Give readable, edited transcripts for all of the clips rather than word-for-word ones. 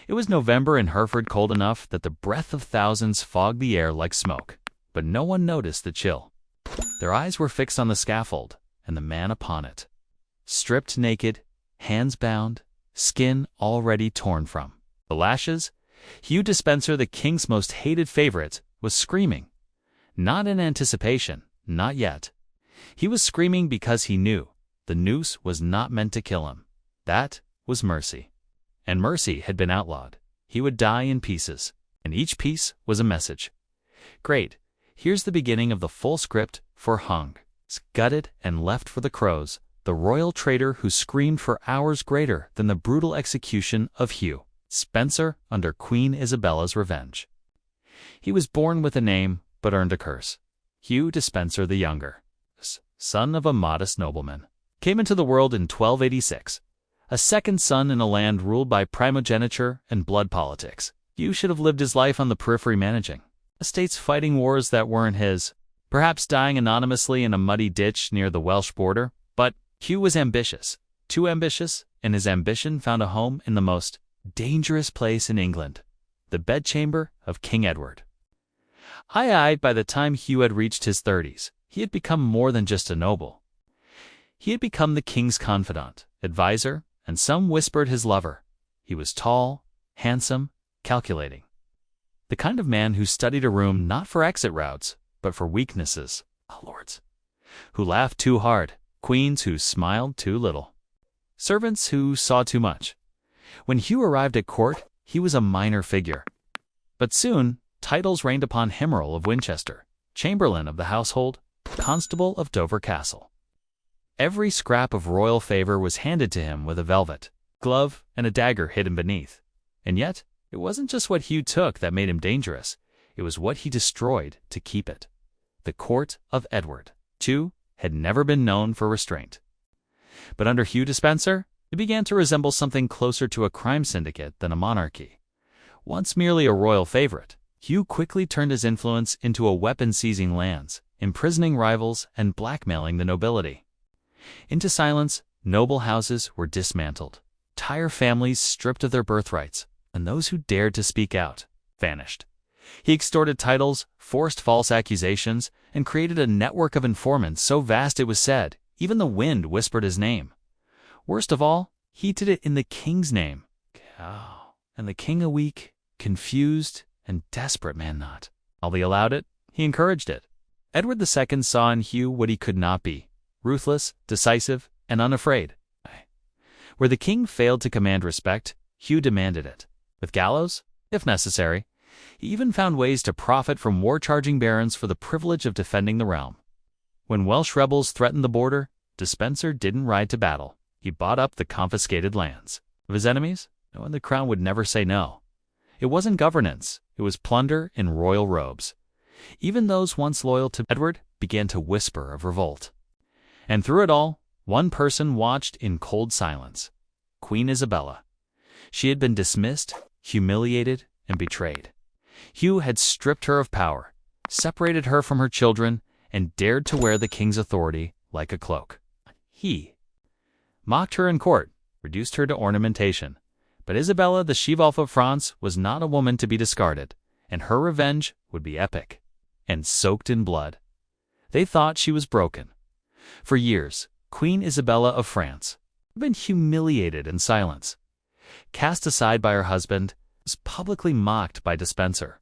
It was November in Hereford, cold enough that the breath of thousands fogged the air like smoke, but no one noticed the chill. Their eyes were fixed on the scaffold and the man upon it. Stripped naked, hands bound, skin already torn from the lashes, Hugh Despenser, the king's most hated favorite, was screaming. Not in anticipation, not yet. He was screaming because he knew the noose was not meant to kill him. That was mercy. And mercy had been outlawed. He would die in pieces, and each piece was a message. Great, here's the beginning of the full script for Hung. Gutted and left for the crows, the royal traitor who screamed for hours greater than the brutal execution of Hugh Despenser under Queen Isabella's revenge. He was born with a name, but earned a curse. Hugh Despenser the Younger, son of a modest nobleman, came into the world in 1286. A second son in a land ruled by primogeniture and blood politics. Hugh should have lived his life on the periphery, managing estates, fighting wars that weren't his, perhaps dying anonymously in a muddy ditch near the Welsh border. But Hugh was ambitious, too ambitious, and his ambition found a home in the most dangerous place in England, the bedchamber of King Edward. By the time Hugh had reached his 30s, he had become more than just a noble. He had become the king's confidant, advisor, and some whispered his lover. He was tall, handsome, calculating. The kind of man who studied a room not for exit routes, but for weaknesses, lords, who laughed too hard, queens who smiled too little, servants who saw too much. When Hugh arrived at court, he was a minor figure. But soon, titles rained upon him: Earl of Winchester, Chamberlain of the Household, Constable of Dover Castle. Every scrap of royal favor was handed to him with a velvet glove and a dagger hidden beneath. And yet, it wasn't just what Hugh took that made him dangerous. It was what he destroyed to keep it. The court of Edward, too, had never been known for restraint. But under Hugh Despenser, it began to resemble something closer to a crime syndicate than a monarchy. Once merely a royal favorite, Hugh quickly turned his influence into a weapon, seizing lands, imprisoning rivals, and blackmailing the nobility. Into silence, noble houses were dismantled, entire families stripped of their birthrights, and those who dared to speak out vanished. He extorted titles, forced false accusations, and created a network of informants so vast it was said even the wind whispered his name. Worst of all, he did it in the king's name. And the king, a weak, confused, and desperate man, not only allowed it, he encouraged it. Edward II saw in Hugh what he could not be: ruthless, decisive, and unafraid. Where the king failed to command respect, Hugh demanded it, with gallows, if necessary. He even found ways to profit from war-charging barons for the privilege of defending the realm. When Welsh rebels threatened the border, Despenser didn't ride to battle. He bought up the confiscated lands of his enemies, and the crown would never say no. It wasn't governance, it was plunder in royal robes. Even those once loyal to Edward began to whisper of revolt. And through it all, one person watched in cold silence: Queen Isabella. She had been dismissed, humiliated, and betrayed. Hugh had stripped her of power, separated her from her children, and dared to wear the king's authority like a cloak. He mocked her in court, reduced her to ornamentation. But Isabella, the She-Wolf of France, was not a woman to be discarded, and her revenge would be epic and soaked in blood. They thought she was broken. For years, Queen Isabella of France had been humiliated in silence. Cast aside by her husband, was publicly mocked by Despenser.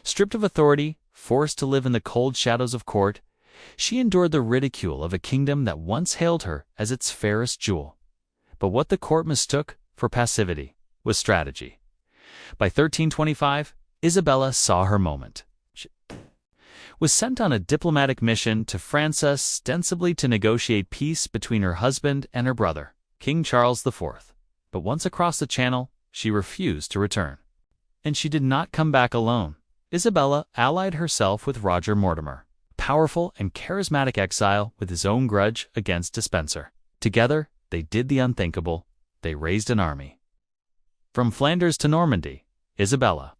Stripped of authority, forced to live in the cold shadows of court, she endured the ridicule of a kingdom that once hailed her as its fairest jewel. But what the court mistook for passivity was strategy. By 1325, Isabella saw her moment. She was sent on a diplomatic mission to France, ostensibly to negotiate peace between her husband and her brother, King Charles IV. But once across the Channel, she refused to return. And she did not come back alone. Isabella allied herself with Roger Mortimer, a powerful and charismatic exile with his own grudge against Despenser. Together, they did the unthinkable. They raised an army. From Flanders to Normandy, Isabella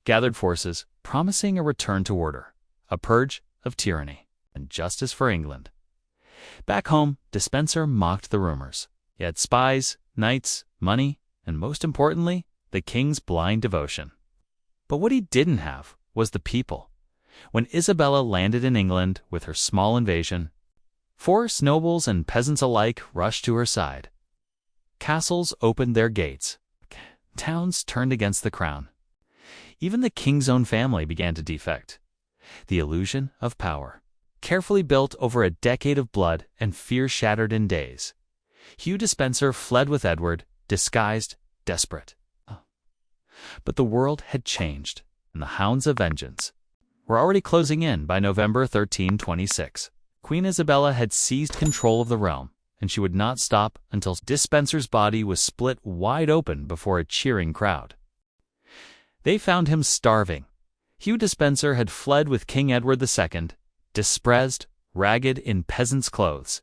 gathered forces, promising a return to order, a purge of tyranny, and justice for England. Back home, Despenser mocked the rumors. He had spies, knights, money, and most importantly, the king's blind devotion. But what he didn't have was the people. When Isabella landed in England with her small invasion, forest nobles and peasants alike rushed to her side. Castles opened their gates. Towns turned against the crown. Even the king's own family began to defect. The illusion of power, carefully built over a decade of blood and fear shattered in days. Hugh Despenser fled with Edward, disguised, desperate. But the world had changed, and the hounds of vengeance were already closing in by November 1326. Queen Isabella had seized control of the realm, and she would not stop until Despenser's body was split wide open before a cheering crowd. They found him starving. Hugh Despenser had fled with King Edward II, dispraised, ragged in peasant's clothes.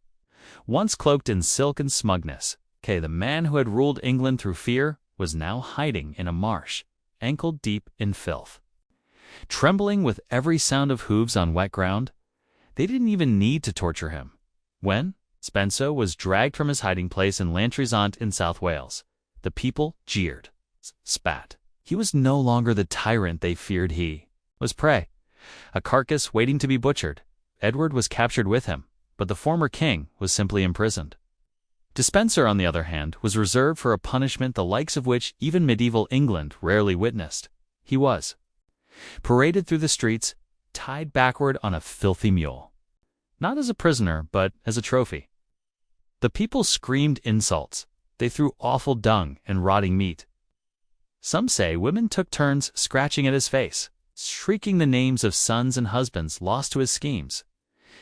Once cloaked in silk and smugness, the man who had ruled England through fear was now hiding in a marsh, ankle-deep in filth. Trembling with every sound of hooves on wet ground, they didn't even need to torture him. When Despenser was dragged from his hiding place in Lantrezant in South Wales, the people jeered, spat. He was no longer the tyrant they feared. He was prey, a carcass waiting to be butchered. Edward was captured with him, but the former king was simply imprisoned. Despenser, on the other hand, was reserved for a punishment the likes of which even medieval England rarely witnessed. He was paraded through the streets, tied backward on a filthy mule. Not as a prisoner, but as a trophy. The people screamed insults. They threw awful dung and rotting meat. Some say women took turns scratching at his face, shrieking the names of sons and husbands lost to his schemes.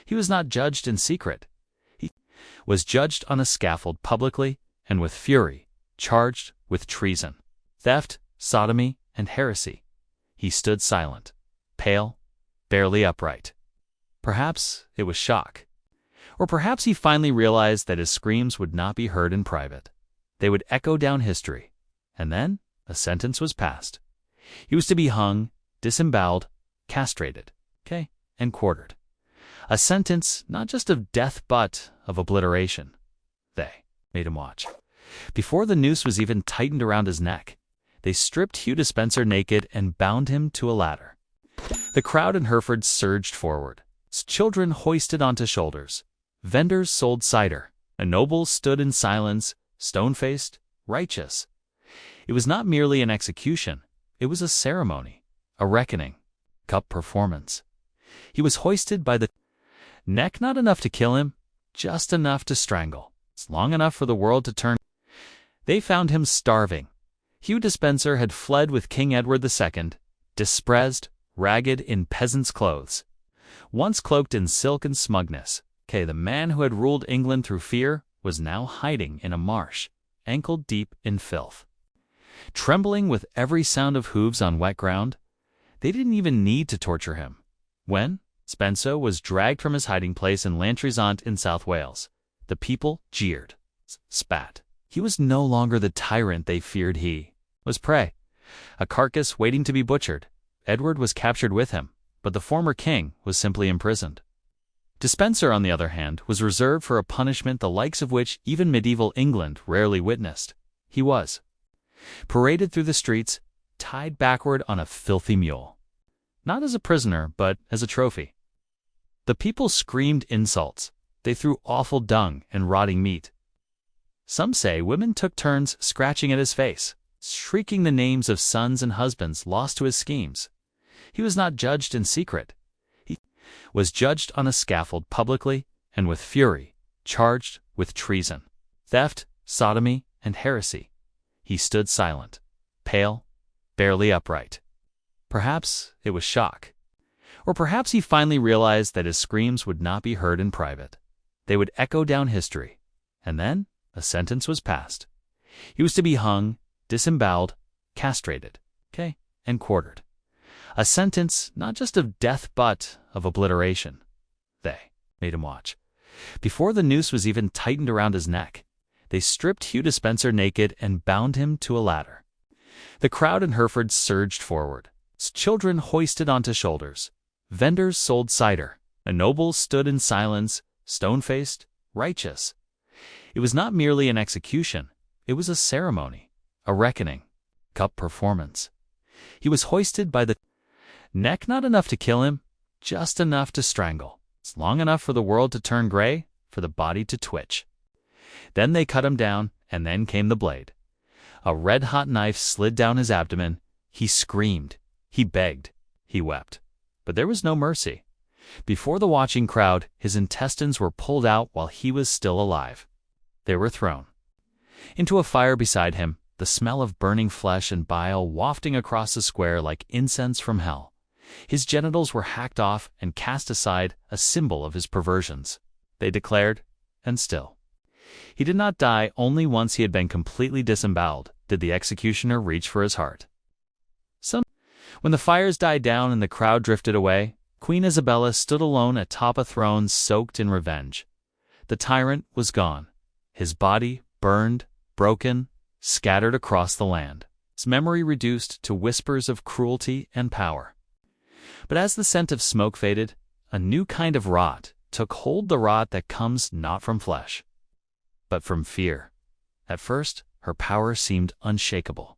He was not judged in secret. He was judged on a scaffold publicly and with fury, charged with treason, theft, sodomy, and heresy. He stood silent, pale, barely upright. Perhaps it was shock. Or perhaps he finally realized that his screams would not be heard in private. They would echo down history. And then a sentence was passed. He was to be hung, disemboweled, castrated, and quartered. A sentence not just of death but of obliteration. They made him watch. Before the noose was even tightened around his neck, they stripped Hugh Despenser naked and bound him to a ladder. The crowd in Hereford surged forward. Children hoisted onto shoulders. Vendors sold cider. A noble stood in silence, stone-faced, righteous. It was not merely an execution. It was a ceremony, a reckoning, cup performance. He was hoisted by the neck, not enough to kill him, just enough to strangle. It's long enough for the world to turn. They found him starving. Hugh Despenser had fled with King Edward II, dispraised, ragged in peasant's clothes. Once cloaked in silk and smugness, the man who had ruled England through fear was now hiding in a marsh, ankle-deep in filth. Trembling with every sound of hooves on wet ground, they didn't even need to torture him. When Despenser was dragged from his hiding place in Lantrezant in South Wales, the people jeered, spat. He was no longer the tyrant they feared. He was prey, a carcass waiting to be butchered. Edward was captured with him, but the former king was simply imprisoned. Despenser, on the other hand, was reserved for a punishment the likes of which even medieval England rarely witnessed. He was paraded through the streets, tied backward on a filthy mule. Not as a prisoner, but as a trophy. The people screamed insults. They threw awful dung and rotting meat. Some say women took turns scratching at his face, shrieking the names of sons and husbands lost to his schemes. He was not judged in secret. He was judged on a scaffold publicly and with fury, charged with treason, theft, sodomy, and heresy. He stood silent, pale, barely upright. Perhaps it was shock. Or perhaps he finally realized that his screams would not be heard in private. They would echo down history. And then a sentence was passed. He was to be hung, disemboweled, castrated, and quartered. A sentence not just of death but of obliteration. They made him watch. Before the noose was even tightened around his neck, they stripped Hugh Despenser naked and bound him to a ladder. The crowd in Hereford surged forward. Children hoisted onto shoulders. Vendors sold cider. A noble stood in silence, stone-faced, righteous. It was not merely an execution. It was a ceremony, a reckoning, cup performance. He was hoisted by the neck, not enough to kill him, just enough to strangle. It's long enough for the world to turn gray, for the body to twitch. Then they cut him down, and then came the blade. A red-hot knife slid down his abdomen. He screamed. He begged. He wept. But there was no mercy. Before the watching crowd, his intestines were pulled out while he was still alive. They were thrown into a fire beside him, the smell of burning flesh and bile wafting across the square like incense from hell. His genitals were hacked off and cast aside, a symbol of his perversions, they declared, and still. He did not die. Only once he had been completely disemboweled did the executioner reach for his heart. When the fires died down and the crowd drifted away, Queen Isabella stood alone atop a throne soaked in revenge. The tyrant was gone, his body burned, broken, scattered across the land, his memory reduced to whispers of cruelty and power. But as the scent of smoke faded, a new kind of rot took hold, the rot that comes not from flesh, but from fear. At first, her power seemed unshakable.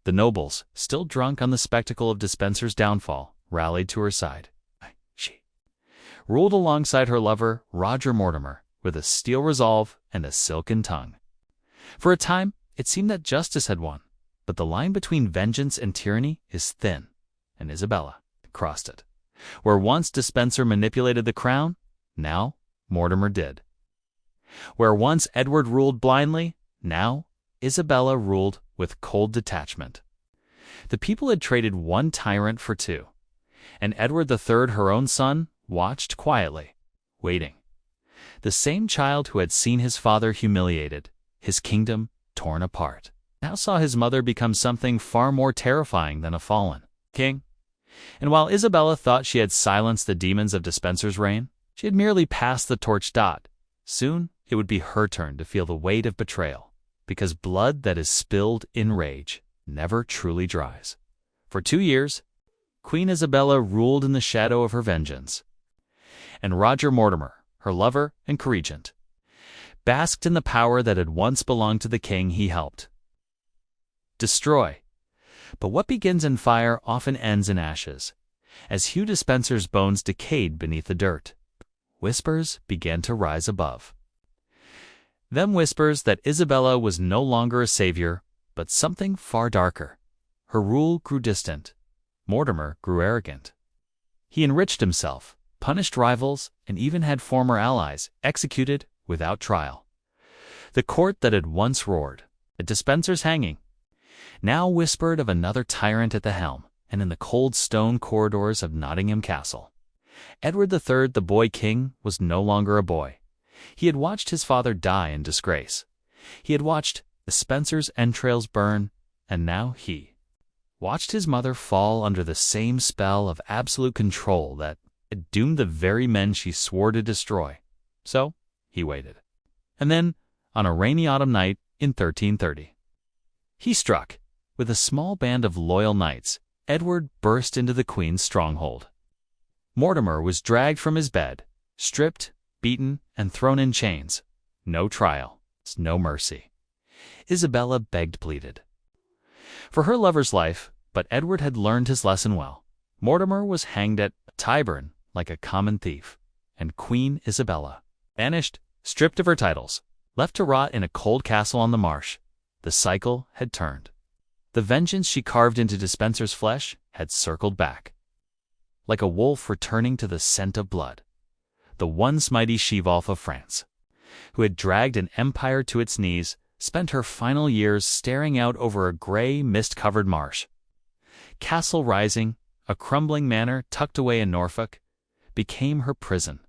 The nobles, still drunk on the spectacle of Despenser's downfall, rallied to her side. She ruled alongside her lover, Roger Mortimer, with a steel resolve and a silken tongue. For a time, it seemed that justice had won, but the line between vengeance and tyranny is thin, and Isabella crossed it. Where once Despenser manipulated the crown, now Mortimer did. Where once Edward ruled blindly, now Isabella ruled with cold detachment. The people had traded one tyrant for two, and Edward III, her own son, watched quietly, waiting. The same child who had seen his father humiliated, his kingdom torn apart, now saw his mother become something far more terrifying than a fallen king. And while Isabella thought she had silenced the demons of Despenser's reign, she had merely passed the torch. Soon it would be her turn to feel the weight of betrayal, because blood that is spilled in rage never truly dries. For 2 years, Queen Isabella ruled in the shadow of her vengeance, and Roger Mortimer, her lover and co-regent, basked in the power that had once belonged to the king he helped destroy. But what begins in fire often ends in ashes. As Hugh Despenser's bones decayed beneath the dirt, whispers began to rise above. Them whispers that Isabella was no longer a savior, but something far darker. Her rule grew distant. Mortimer grew arrogant. He enriched himself, punished rivals, and even had former allies executed without trial. The court that had once roared at Despenser's hanging now whispered of another tyrant at the helm, and in the cold stone corridors of Nottingham Castle, Edward III, the boy king, was no longer a boy. He had watched his father die in disgrace. He had watched Despenser's entrails burn, and now he watched his mother fall under the same spell of absolute control that had doomed the very men she swore to destroy. So he waited. And then, on a rainy autumn night in 1330, he struck. With a small band of loyal knights, Edward burst into the queen's stronghold. Mortimer was dragged from his bed, stripped, beaten, and thrown in chains. No trial, no mercy. Isabella begged, pleaded for her lover's life, but Edward had learned his lesson well. Mortimer was hanged at Tyburn like a common thief, and Queen Isabella, banished, stripped of her titles, left to rot in a cold castle on the marsh. The cycle had turned. The vengeance she carved into Despenser's flesh had circled back. Like a wolf returning to the scent of blood, the once mighty she-wolf of France, who had dragged an empire to its knees, spent her final years staring out over a gray, mist-covered marsh. Castle Rising, a crumbling manor tucked away in Norfolk, became her prison.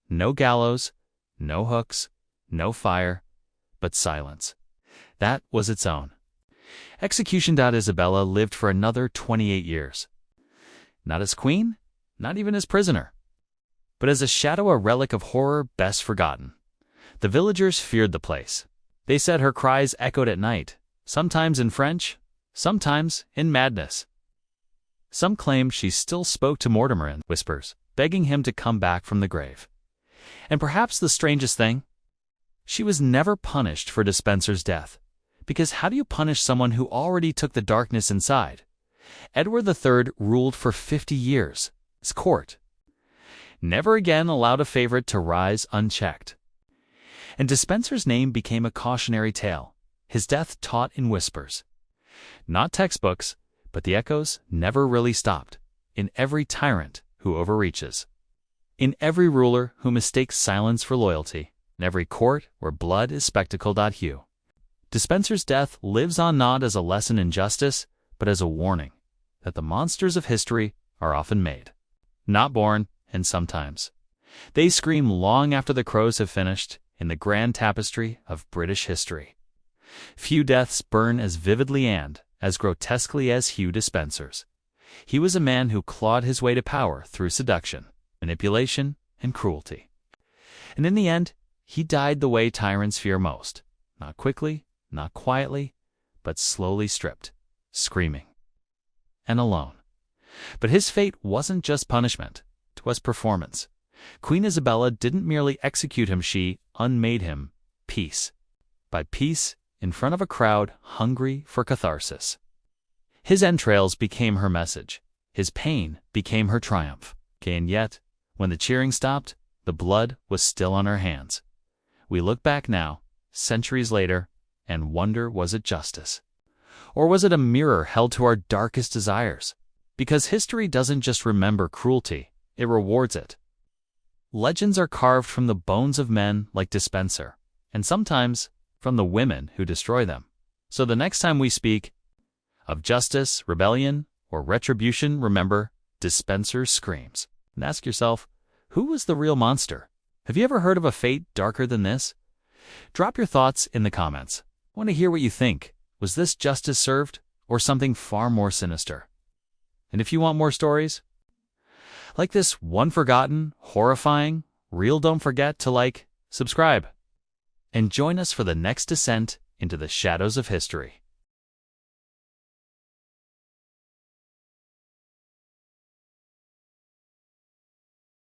No gallows, no hooks, no fire, but silence. That was its own. Execution. Isabella lived for another 28 years. Not as queen, not even as prisoner, but as a shadow, a relic of horror best forgotten. The villagers feared the place. They said her cries echoed at night, sometimes in French, sometimes in madness. Some claimed she still spoke to Mortimer in whispers, begging him to come back from the grave. And perhaps the strangest thing, she was never punished for Despenser's death, Because how do you punish someone who already took the darkness inside? Edward III ruled for 50 years. His court never again allowed a favorite to rise unchecked. And Despenser's name became a cautionary tale, his death taught in whispers. Not textbooks, but the echoes never really stopped, in every tyrant who overreaches, in every ruler who mistakes silence for loyalty, in every court where blood is spectacled. Hugh Despenser's death lives on not as a lesson in justice, but as a warning that the monsters of history are often made, not born, and sometimes they scream long after the crows have finished in the grand tapestry of British history. Few deaths burn as vividly and as grotesquely as Hugh Despenser's. He was a man who clawed his way to power through seduction, manipulation, and cruelty. And in the end, he died the way tyrants fear most, not quickly, not quietly, but slowly stripped, screaming, and alone. But his fate wasn't just punishment, it was performance. Queen Isabella didn't merely execute him, she unmade him peace. By peace, in front of a crowd hungry for catharsis. His entrails became her message. His pain became her triumph. And yet, when the cheering stopped, the blood was still on her hands. We look back now, centuries later, and wonder, was it justice? Or was it a mirror held to our darkest desires? Because history doesn't just remember cruelty, it rewards it. Legends are carved from the bones of men like Despenser, and sometimes from the women who destroy them. So the next time we speak of justice, rebellion, or retribution, remember Despenser's screams. And ask yourself, who was the real monster? Have you ever heard of a fate darker than this? Drop your thoughts in the comments. I want to hear what you think. Was this justice served, or something far more sinister? And if you want more stories like this one forgotten, horrifying, real, don't forget to like, subscribe, and join us for the next descent into the shadows of history.